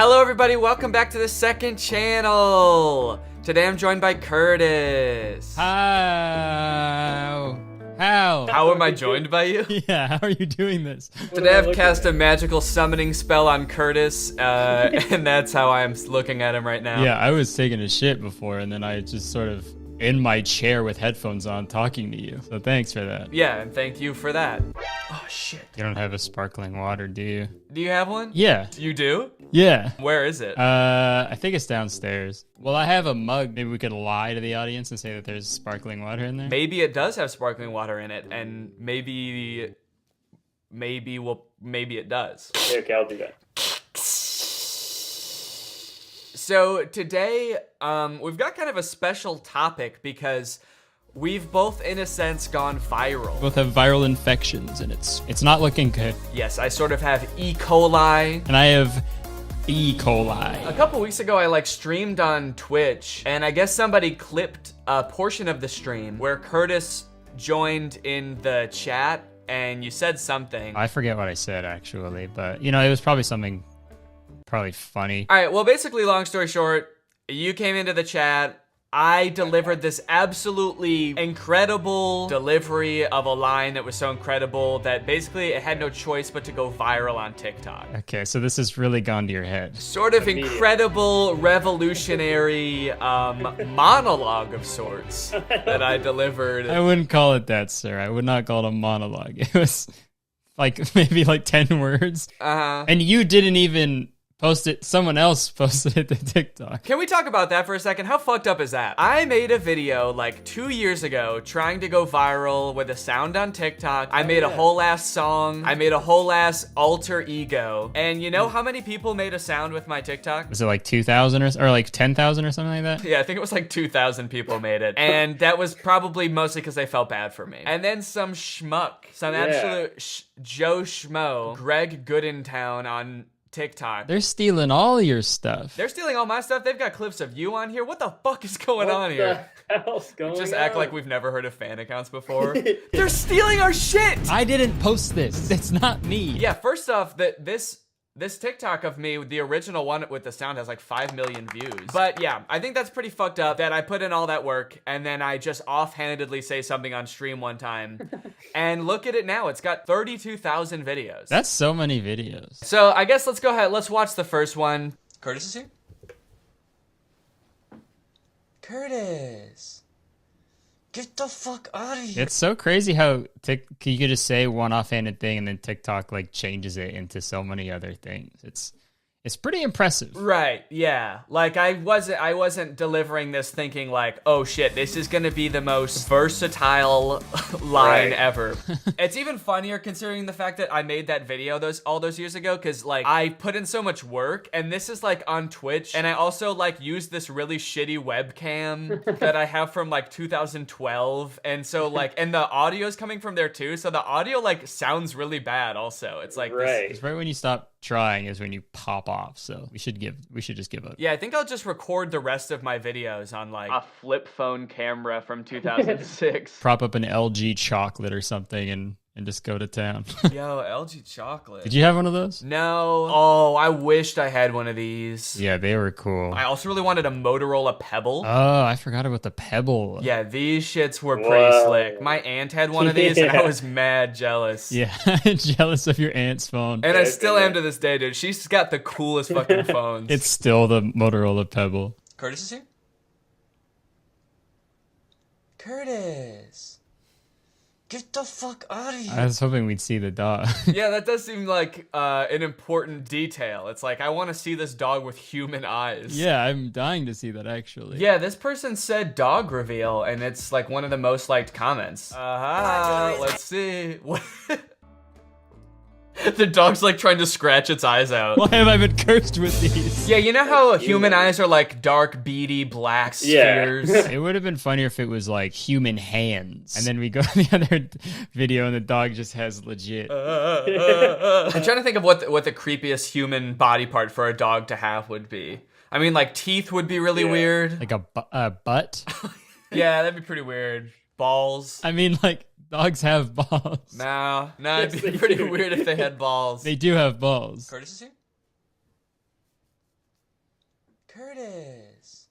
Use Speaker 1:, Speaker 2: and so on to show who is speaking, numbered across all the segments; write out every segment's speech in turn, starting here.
Speaker 1: Hello everybody, welcome back to the second channel. Today I'm joined by Curtis.
Speaker 2: How
Speaker 1: am I joined by you?
Speaker 2: Yeah, how are you doing this?
Speaker 1: Today I've cast a magical summoning spell on Curtis, and that's how I'm looking at him right now.
Speaker 2: Yeah, I was taking a shit before, and then I just sort of in my chair with headphones on talking to you. So thanks for that.
Speaker 1: Yeah, and thank you for that. Oh shit.
Speaker 2: You don't have a sparkling water, do you?
Speaker 1: Do you have one?
Speaker 2: Yeah.
Speaker 1: You do?
Speaker 2: Yeah.
Speaker 1: Where is it?
Speaker 2: I think it's downstairs. Well, I have a mug. Maybe we could lie to the audience and say that there's sparkling water in there.
Speaker 1: Maybe it does have sparkling water in it, and maybe it does.
Speaker 3: Okay, I'll do that.
Speaker 1: So today, we've got kind of a special topic because we've both, in a sense, gone viral.
Speaker 2: Both have viral infections, and it's not looking good.
Speaker 1: Yes, I sort of have E. coli.
Speaker 2: And I have E. coli.
Speaker 1: A couple weeks ago, I streamed on Twitch, and I guess somebody clipped a portion of the stream where Curtis joined in the chat, and you said something.
Speaker 2: I forget what I said, actually, but, you know, it was probably something probably funny.
Speaker 1: All right, well, basically, long story short, you came into the chat. I delivered this absolutely incredible delivery of a line that was so incredible that basically it had no choice but to go viral on TikTok.
Speaker 2: Okay, so this has really gone to your head.
Speaker 1: Sort of incredible, revolutionary monologue of sorts that I delivered.
Speaker 2: I wouldn't call it that, sir. I would not call it a monologue. It was maybe 10 words.
Speaker 1: Uh-huh.
Speaker 2: And you didn't even post it. Someone else posted it to TikTok.
Speaker 1: Can we talk about that for a second? How fucked up is that? I made a video 2 years ago trying to go viral with a sound on TikTok. I made a whole ass song. I made a whole ass alter ego. And you know how many people made a sound with my TikTok?
Speaker 2: Was it 2,000 or 10,000 or something like that?
Speaker 1: Yeah, I think it was 2,000 people made it. And that was probably mostly because they felt bad for me. And then some schmuck, some absolute Joe Schmo, Greg Goodentown on TikTok.
Speaker 2: They're stealing all your stuff.
Speaker 1: They're stealing all my stuff. They've got clips of you on here. What the fuck is going on here?
Speaker 3: What the hell's going on?
Speaker 1: Just act like we've never heard of fan accounts before. They're stealing our shit!
Speaker 2: I didn't post this. It's not me.
Speaker 1: Yeah, first off, this TikTok of me, the original one with the sound, has 5 million views. But yeah, I think that's pretty fucked up that I put in all that work and then I just offhandedly say something on stream one time. And look at it now, it's got 32,000 videos.
Speaker 2: That's so many videos.
Speaker 1: So I guess let's go ahead, let's watch the first one. Curtis is here? Curtis! Get the fuck out of here.
Speaker 2: It's so crazy how you could just say one offhanded thing and then TikTok changes it into so many other things. It's pretty impressive.
Speaker 1: Right, yeah. I wasn't delivering this thinking oh shit, this is gonna be the most versatile line ever. It's even funnier considering the fact that I made that video all those years ago, because I put in so much work, and this is on Twitch, and I also used this really shitty webcam that I have from 2012, and so and the audio's coming from there too, so the audio sounds really bad also. It's
Speaker 2: It's right when you stop trying is when you pop off, so we should just give up.
Speaker 1: Yeah, I think I'll just record the rest of my videos on a flip phone camera from 2006.
Speaker 2: Prop up an LG chocolate or something and just go to town.
Speaker 1: Yo, LG chocolate.
Speaker 2: Did you have one of those?
Speaker 1: No. Oh, I wished I had one of these.
Speaker 2: Yeah, they were cool.
Speaker 1: I also really wanted a Motorola Pebble.
Speaker 2: Oh, I forgot about the Pebble.
Speaker 1: Yeah, these shits were pretty slick. My aunt had one of these, and I was mad jealous.
Speaker 2: Yeah, jealous of your aunt's phone.
Speaker 1: And I still am to this day, dude. She's got the coolest fucking phones.
Speaker 2: It's still the Motorola Pebble.
Speaker 1: Curtis is here? Curtis! Get the fuck out of here.
Speaker 2: I was hoping we'd see the dog.
Speaker 1: Yeah, that does seem like an important detail. It's I want to see this dog with human eyes.
Speaker 2: Yeah, I'm dying to see that, actually.
Speaker 1: Yeah, this person said dog reveal, and it's one of the most liked comments. Let's see. What? The dog's trying to scratch its eyes out.
Speaker 2: Why have I been cursed with these?
Speaker 1: Yeah, you know how human eyes are dark, beady, black spheres?
Speaker 2: It would have been funnier if it was human hands. And then we go to the other video and the dog just has legit.
Speaker 1: I'm trying to think of what the creepiest human body part for a dog to have would be. I mean, teeth would be really weird.
Speaker 2: Like a butt?
Speaker 1: Yeah, that'd be pretty weird. Balls.
Speaker 2: I mean, dogs have balls.
Speaker 1: No, it'd be pretty weird if they had balls.
Speaker 2: They do have balls.
Speaker 1: Curtis is here? Kurtis.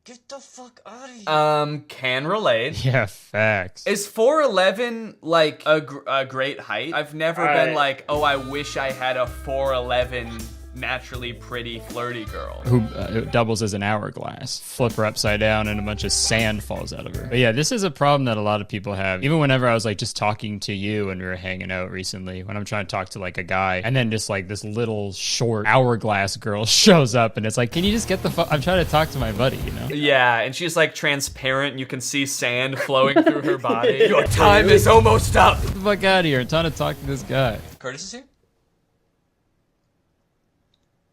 Speaker 1: Get the fuck out of here. Can relate.
Speaker 2: Yeah, facts.
Speaker 1: Is 4'11" like a great height? I've never been like, oh, I wish I had a 4'11" naturally pretty flirty girl
Speaker 2: who doubles as an hourglass. Flip her upside down and a bunch of sand falls out of her. But yeah, this is a problem that a lot of people have. Even whenever I was like just talking to you when we were hanging out recently, when I'm trying to talk to like a guy, and then just like this little short hourglass girl shows up and it's like, can you just get the fuck? I'm trying to talk to my buddy, you know?
Speaker 1: Yeah, and she's like transparent and you can see sand flowing through her body. Your time is almost up.
Speaker 2: Get the fuck out of here. I'm trying to talk to this guy.
Speaker 1: Kurtis is here?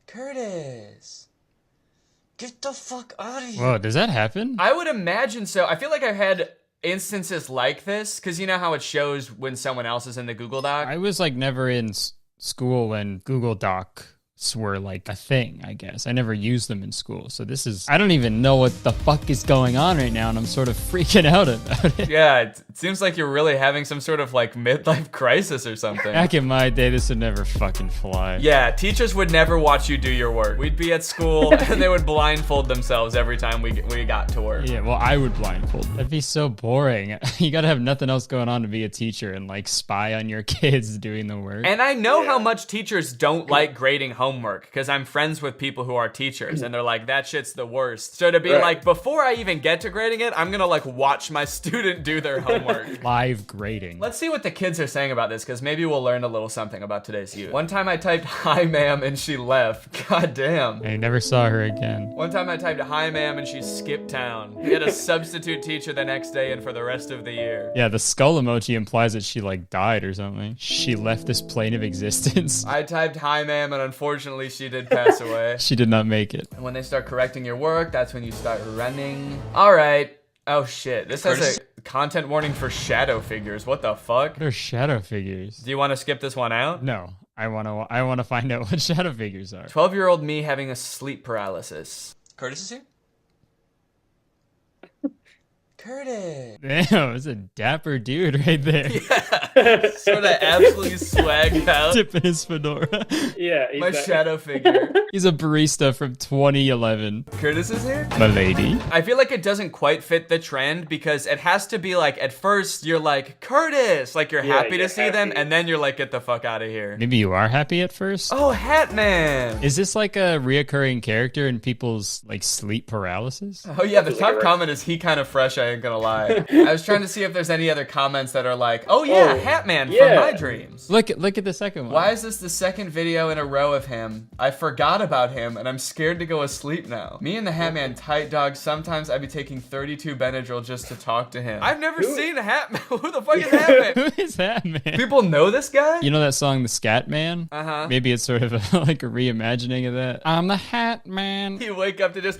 Speaker 1: Kurtis. Get the fuck out of here.
Speaker 2: Whoa, does that happen?
Speaker 1: I would imagine so. I feel like I've had instances like this, because you know how it shows when someone else is in the Google Doc?
Speaker 2: I was like never in school when Google Docs were like a thing, I guess. I never used them in school. So this is, I don't even know what the fuck is going on right now, and I'm sort of freaking out about it.
Speaker 1: Yeah, it seems like you're really having some sort of like midlife crisis or something.
Speaker 2: Back in my day, this would never fucking fly.
Speaker 1: Yeah, teachers would never watch you do your work. We'd be at school and they would blindfold themselves every time we got to work.
Speaker 2: Yeah, well, I would blindfold. That'd be so boring. You gotta have nothing else going on to be a teacher and like spy on your kids doing the work.
Speaker 1: And I know how much teachers don't like grading homework, because I'm friends with people who are teachers and they're like, that shit's the worst. So to be like, before I even get to grading it, I'm gonna like watch my student do their homework.
Speaker 2: Live grading.
Speaker 1: Let's see what the kids are saying about this, because maybe we'll learn a little something about today's youth. One time I typed, hi ma'am, and she left. God damn.
Speaker 2: I never saw her again.
Speaker 1: One time I typed, hi ma'am, and she skipped town. We had a substitute teacher the next day and for the rest of the year.
Speaker 2: Yeah, the skull emoji implies that she like died or something. She left this plane of existence.
Speaker 1: I typed, hi ma'am, and unfortunately she did pass away.
Speaker 2: She did not make it.
Speaker 1: And when they start correcting your work, that's when you start running. All right. Oh shit, this has a content warning for shadow figures. What the fuck?
Speaker 2: What are shadow figures?
Speaker 1: Do you want to skip this one out?
Speaker 2: No, I want to find out what shadow figures are.
Speaker 1: 12-year-old me having a sleep paralysis. Kurtis is here? Kurtis.
Speaker 2: Damn, it's a dapper dude right there.
Speaker 1: Yeah. Sort of absolutely swagged out.
Speaker 2: Tipping his fedora.
Speaker 3: Yeah,
Speaker 1: My shadow figure.
Speaker 2: He's a barista from 2011.
Speaker 1: Kurtis is here?
Speaker 2: My lady.
Speaker 1: I feel like it doesn't quite fit the trend, because it has to be like, at first you're like, Kurtis, like you're happy to see them, and then you're like, get the fuck out of here.
Speaker 2: Maybe you are happy at first?
Speaker 1: Oh, Hat Man.
Speaker 2: Is this like a reoccurring character in people's like sleep paralysis?
Speaker 1: Oh yeah, the top comment is he kind of fresh, I ain't gonna lie. I was trying to see if there's any other comments that are like, oh yeah, Hat Man from my dreams.
Speaker 2: Look at the second one.
Speaker 1: Why is this the second video in a row of him? I forgot about him and I'm scared to go asleep now. Me and the Hat Man tight dog, sometimes I'd be taking 32 Benadryl just to talk to him. I've never seen a Hat Man. Who the fuck is Hat Man?
Speaker 2: Who is that man?
Speaker 1: People know this guy?
Speaker 2: You know that song, The Scat Man?
Speaker 1: Uh-huh.
Speaker 2: Maybe it's sort of like a reimagining of that. I'm the Hat Man.
Speaker 1: You wake up to just...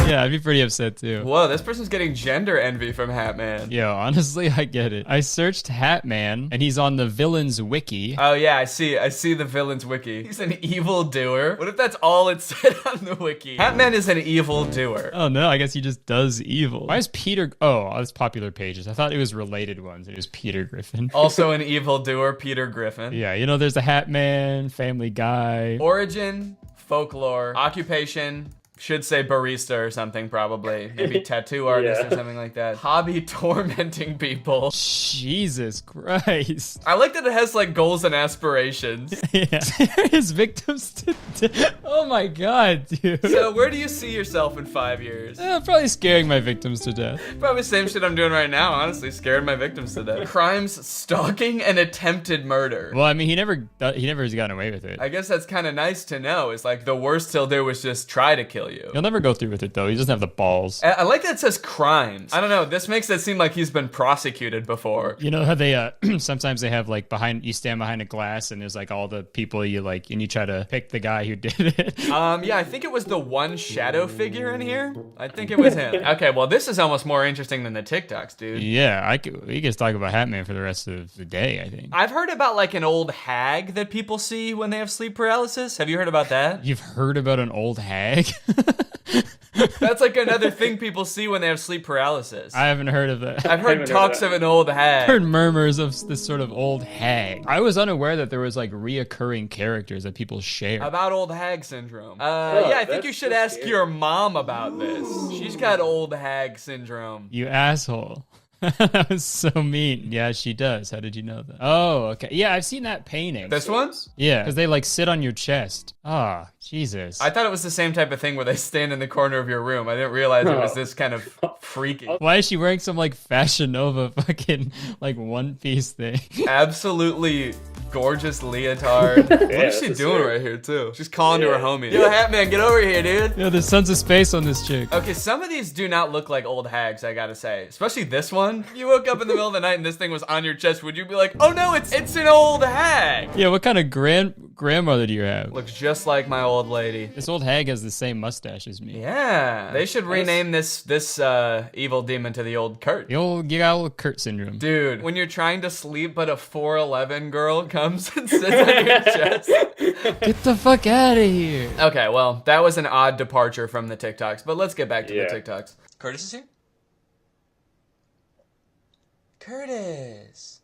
Speaker 2: Yeah, I'd be pretty upset too.
Speaker 1: Whoa, this person's getting gender envy from Hat Man.
Speaker 2: Yo, honestly, I get it. I searched Hat Man, and he's on the villains wiki.
Speaker 1: Oh yeah, I see the villains wiki. He's an evil doer. What if that's all it said on the wiki? Hat Man is an evil doer.
Speaker 2: Oh no, I guess he just does evil. Why is Peter... Oh, that's popular pages. I thought it was related ones. It was Peter Griffin.
Speaker 1: Also an evil doer, Peter Griffin.
Speaker 2: Yeah, you know, there's the Hat Man, Family Guy.
Speaker 1: Origin, folklore, occupation... Should say barista or something, probably. Maybe tattoo artist or something like that. Hobby, tormenting people.
Speaker 2: Jesus Christ.
Speaker 1: I like that it has like goals and aspirations.
Speaker 2: Yeah. His victims to... Oh my god, dude.
Speaker 1: So where do you see yourself in 5 years?
Speaker 2: Probably scaring my victims to death.
Speaker 1: Probably same shit I'm doing right now, honestly. Scaring my victims to death. Crimes, stalking, and attempted murder.
Speaker 2: Well, I mean, he never has gotten away with it.
Speaker 1: I guess that's kind of nice to know. It's like the worst he'll do is just try to kill you.
Speaker 2: He'll never go through with it, though. He doesn't have the balls.
Speaker 1: I like that it says crimes. I don't know. This makes it seem like he's been prosecuted before.
Speaker 2: You know how they, sometimes they have, like, you stand behind a glass and there's, like, all the people you like, and you try to pick the guy who did it.
Speaker 1: Yeah, I think it was the one shadow figure in here. I think it was him. Okay, well, this is almost more interesting than the TikToks, dude.
Speaker 2: Yeah, we could talk about Hat Man for the rest of the day, I think.
Speaker 1: I've heard about, like, an old hag that people see when they have sleep paralysis. Have you heard about that?
Speaker 2: You've heard about an old hag?
Speaker 1: That's like another thing people see when they have sleep paralysis.
Speaker 2: I haven't heard of that.
Speaker 1: I've heard talks of an old hag.
Speaker 2: I've heard murmurs of this sort of old hag. I was unaware that there was like reoccurring characters that people share.
Speaker 1: About old hag syndrome. Yeah, I think you should ask your mom about this. She's got old hag syndrome.
Speaker 2: You asshole. That was so mean. Yeah, she does. How did you know that? Oh, okay. Yeah, I've seen that painting.
Speaker 1: This one?
Speaker 2: Yeah, because they like sit on your chest. Ah, Jesus.
Speaker 1: I thought it was the same type of thing where they stand in the corner of your room. I didn't realize it was this kind of freaky.
Speaker 2: Why is she wearing some like Fashion Nova fucking like one piece thing?
Speaker 1: Absolutely gorgeous leotard. What is she doing right here too? She's calling to her homie. Yo, Hat Man, get over here, dude.
Speaker 2: Yo, there's tons of space on this chick.
Speaker 1: Okay, some of these do not look like old hags, I gotta say. Especially this one. If you woke up in the middle of the night and this thing was on your chest, would you be like, oh no, it's an old hag?
Speaker 2: Yeah, what kind of grandmother do you have?
Speaker 1: Looks just like my old lady.
Speaker 2: This old hag has the same mustache as me.
Speaker 1: Yeah, they should rename this evil demon to the old Kurt.
Speaker 2: You got old Kurt syndrome.
Speaker 1: Dude, when you're trying to sleep but a 4'11" girl comes and sits on your chest.
Speaker 2: Get the fuck out of here.
Speaker 1: Okay, well, that was an odd departure from the TikToks, but let's get back to the TikToks. Curtis is here? Curtis.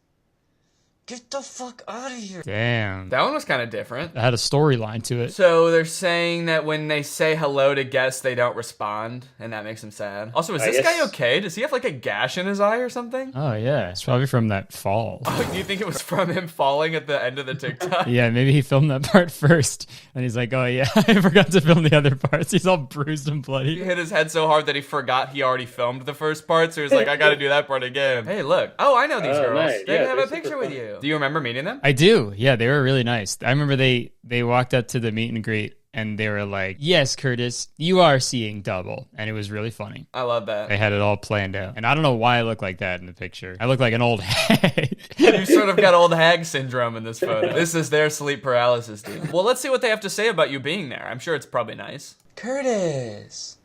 Speaker 1: Get the fuck out of here.
Speaker 2: Damn.
Speaker 1: That one was kind of different.
Speaker 2: That had a storyline to it.
Speaker 1: So they're saying that when they say hello to guests, they don't respond, and that makes them sad. Also, is this guy okay? Does he have like a gash in his eye or something?
Speaker 2: Oh, yeah. It's probably from that fall.
Speaker 1: Oh, do you think it was from him falling at the end of the TikTok?
Speaker 2: Yeah, maybe he filmed that part first, and he's like, oh, yeah, I forgot to film the other parts. He's all bruised and bloody.
Speaker 1: He hit his head so hard that he forgot he already filmed the first part, so he's like, I gotta do that part again. Hey, look. Oh, I know these girls.
Speaker 3: Nice.
Speaker 1: They have a picture with you. Do you remember meeting them?
Speaker 2: I do. Yeah, they were really nice. I remember they walked up to the meet and greet, and they were like, yes, Curtis, you are seeing double. And it was really funny.
Speaker 1: I love that.
Speaker 2: They had it all planned out. And I don't know why I look like that in the picture. I look like an old hag.
Speaker 1: You sort of got old hag syndrome in this photo. This is their sleep paralysis, dude. Well, let's see what they have to say about you being there. I'm sure it's probably nice. Curtis,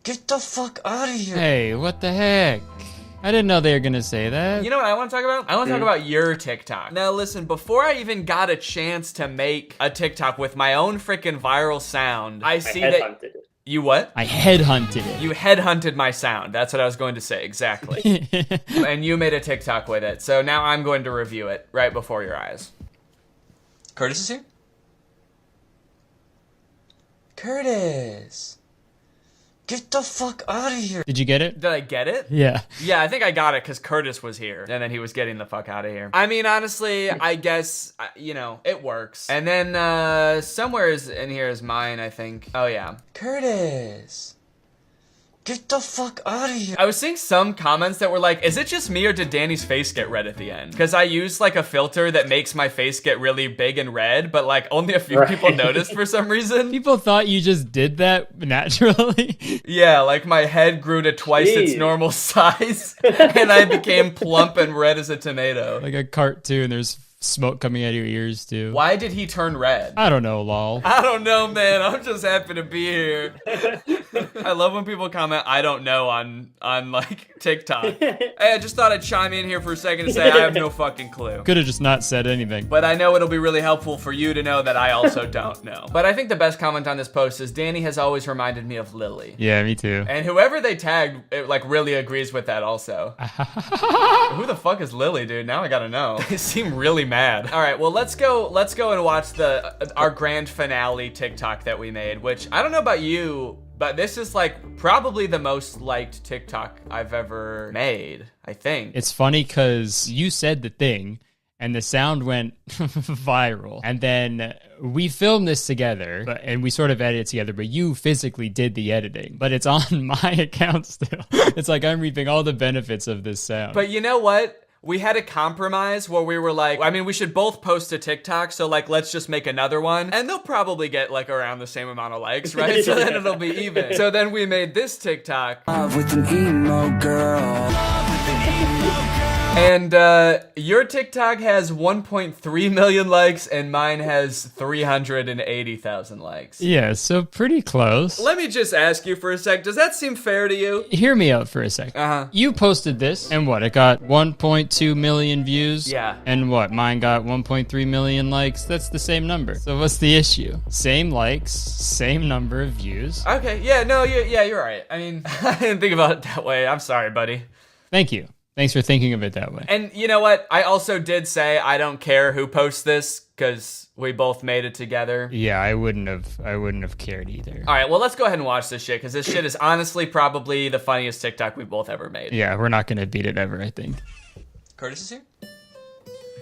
Speaker 1: get the fuck out of here.
Speaker 2: Hey, what the heck? I didn't know they were gonna say that.
Speaker 1: You know what I want to talk about? I want to talk about your TikTok. Now listen, before I even got a chance to make a TikTok with my own freaking viral sound, I see that... You what?
Speaker 2: I headhunted it.
Speaker 1: You headhunted my sound. That's what I was going to say, exactly. And you made a TikTok with it. So now I'm going to review it right before your eyes. Curtis is here? Curtis. Get the fuck out of here.
Speaker 2: Did you get it?
Speaker 1: Did I get it?
Speaker 2: Yeah.
Speaker 1: Yeah, I think I got it because Curtis was here. And then he was getting the fuck out of here. I mean, honestly, I guess, you know, it works. And then somewhere in here is mine, I think. Oh, yeah. Curtis. Get the fuck out of here. I was seeing some comments that were like, is it just me or did Danny's face get red at the end? Because I used like a filter that makes my face get really big and red, but like only a few people noticed for some reason.
Speaker 2: People thought you just did that naturally.
Speaker 1: Yeah, like my head grew to twice its normal size and I became plump and red as a tomato.
Speaker 2: Like a cartoon, there's smoke coming out of your ears too.
Speaker 1: Why did he turn red?
Speaker 2: I don't know, lol.
Speaker 1: I don't know, man. I'm just happy to be here. I love when people comment, I don't know, on like TikTok. Hey, I just thought I'd chime in here for a second to say I have no fucking clue.
Speaker 2: Could have just not said anything.
Speaker 1: But I know it'll be really helpful for you to know that I also don't know. But I think the best comment on this post is Danny has always reminded me of Lily.
Speaker 2: Yeah, me too.
Speaker 1: And whoever they tagged, it like really agrees with that also. Who the fuck is Lily, dude? Now I gotta know. They seem really mad. All right, well, let's go and watch our grand finale TikTok that we made, which I don't know about you, but this is like probably the most liked TikTok I've ever made, I think.
Speaker 2: It's funny because you said the thing and the sound went viral. And then we filmed this together and we sort of edited it together, but you physically did the editing. But it's on my account still. It's like I'm reaping all the benefits of this sound.
Speaker 1: But you know what? We had a compromise where we were like, I mean, we should both post a TikTok, so like, let's just make another one. And they'll probably get like around the same amount of likes, right? So then it'll be even. So then we made this TikTok.
Speaker 4: Love with an emo girl. Love with an emo girl.
Speaker 1: And your TikTok has 1.3 million likes and mine has 380,000 likes.
Speaker 2: Yeah, so pretty close.
Speaker 1: Let me just ask you for a sec. Does that seem fair to you?
Speaker 2: Hear me out for a sec.
Speaker 1: Uh-huh.
Speaker 2: You posted this, and what? It got 1.2 million views?
Speaker 1: Yeah.
Speaker 2: And what? Mine got 1.3 million likes? That's the same number. So what's the issue? Same likes, same number of views.
Speaker 1: Okay, yeah, no, you're right. I mean, I didn't think about it that way. I'm sorry, buddy.
Speaker 2: Thank you. Thanks for thinking of it that way.
Speaker 1: And you know what? I also did say I don't care who posts this because we both made it together.
Speaker 2: Yeah, I wouldn't have cared either.
Speaker 1: All right, well, let's go ahead and watch this shit because this shit is honestly probably the funniest TikTok we've both ever made.
Speaker 2: Yeah, we're not gonna beat it ever, I think.
Speaker 1: Kurtis is here?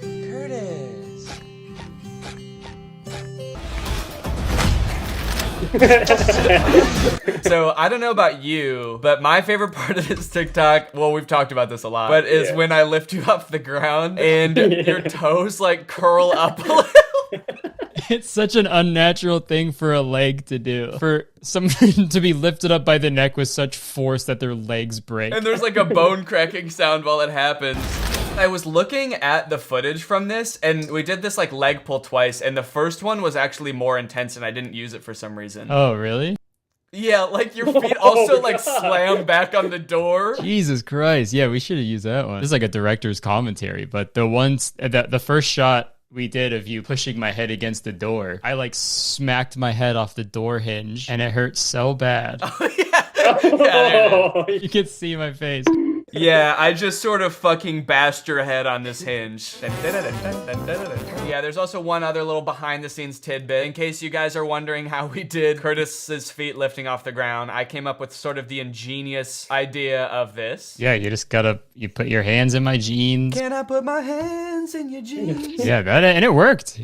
Speaker 1: Kurtis. So I don't know about you, but my favorite part of this TikTok, well, we've talked about this a lot, but is when I lift you off the ground and your toes like curl up a little.
Speaker 2: It's such an unnatural thing for a leg to do. For someone to be lifted up by the neck with such force that their legs break.
Speaker 1: And there's like a bone cracking sound while it happens. I was looking at the footage from this, and we did this like leg pull twice, and the first one was actually more intense, and I didn't use it for some reason.
Speaker 2: Oh, really?
Speaker 1: Yeah, like your feet also like slam back on the door.
Speaker 2: Jesus Christ. Yeah, we should have used that one. This is like a director's commentary, but the first shot we did of you pushing my head against the door, I like smacked my head off the door hinge, and it hurt so bad.
Speaker 1: Oh, yeah. Yeah,
Speaker 2: You could see my face.
Speaker 1: yeah, I just sort of fucking bashed your head on this hinge. Yeah, there's also one other little behind the scenes tidbit. In case you guys are wondering how we did Kurtis's feet lifting off the ground, I came up with sort of the ingenious idea of this.
Speaker 2: Yeah, you put your hands in my jeans.
Speaker 1: Can I put my hands in your jeans?
Speaker 2: Yeah, and it worked.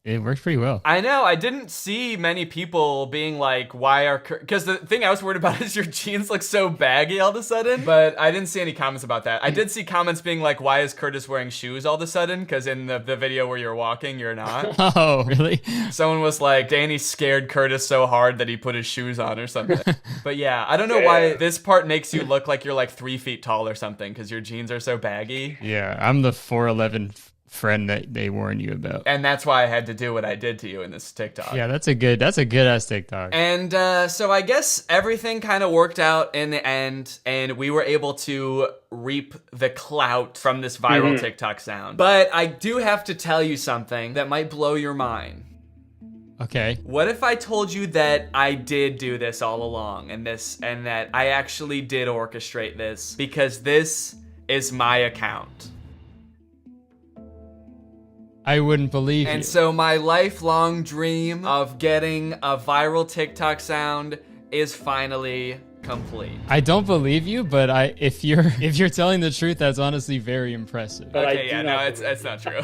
Speaker 2: It worked pretty well.
Speaker 1: I know, I didn't see many people being like, why are... Because the thing I was worried about is your jeans look so baggy all of a sudden, but I didn't see any comments about that. I did see comments being like, why is Kurtis wearing shoes all of a sudden? Because in the video where you're walking, you're not.
Speaker 2: Oh, really?
Speaker 1: Someone was like, Danny scared Kurtis so hard that he put his shoes on or something. But yeah, I don't know why this part makes you look like you're like 3 feet tall or something, because your jeans are so baggy.
Speaker 2: Yeah, I'm the 4'11" friend that they warned you about.
Speaker 1: And that's why I had to do what I did to you in this TikTok.
Speaker 2: Yeah, that's a good ass TikTok.
Speaker 1: And so I guess everything kind of worked out in the end, and we were able to reap the clout from this viral TikTok sound. But I do have to tell you something that might blow your mind.
Speaker 2: Okay.
Speaker 1: What if I told you that I did do this all along, and that I actually did orchestrate this, because this is my account?
Speaker 2: I wouldn't believe you.
Speaker 1: And so my lifelong dream of getting a viral TikTok sound is finally complete.
Speaker 2: I don't believe you, but if you're telling the truth, that's honestly very impressive.
Speaker 3: But
Speaker 1: Okay, yeah, no, it's not true.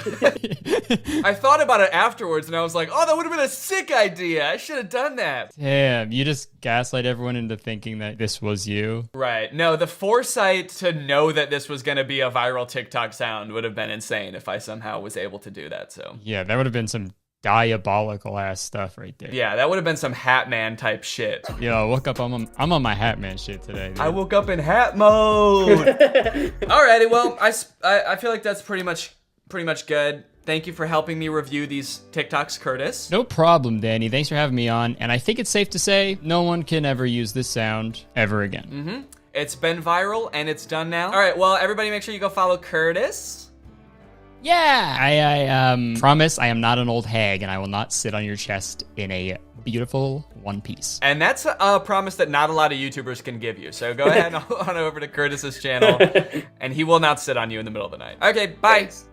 Speaker 1: I thought about it afterwards, and I was like, oh, that would have been a sick idea. I should have done that.
Speaker 2: Damn, you just gaslight everyone into thinking that this was you.
Speaker 1: Right. No, the foresight to know that this was going to be a viral TikTok sound would have been insane if I somehow was able to do that, so.
Speaker 2: Yeah, that would have been some diabolical ass stuff right there.
Speaker 1: Yeah, that would have been some Hat Man type shit.
Speaker 2: Yo, I woke up, I'm on my Hat Man shit today, dude.
Speaker 1: I woke up in hat mode. Alrighty, well, I feel like that's pretty much good. Thank you for helping me review these TikToks, Kurtis.
Speaker 2: No problem, Danny. Thanks for having me on. And I think it's safe to say no one can ever use this sound ever again.
Speaker 1: It's been viral and it's done now. All right, well, everybody make sure you go follow Kurtis.
Speaker 2: Yeah, I promise I am not an old hag, and I will not sit on your chest in a beautiful one piece.
Speaker 1: And that's a promise that not a lot of YouTubers can give you. So go ahead on over to Kurtis's channel, and he will not sit on you in the middle of the night. Okay, bye.
Speaker 3: Thanks.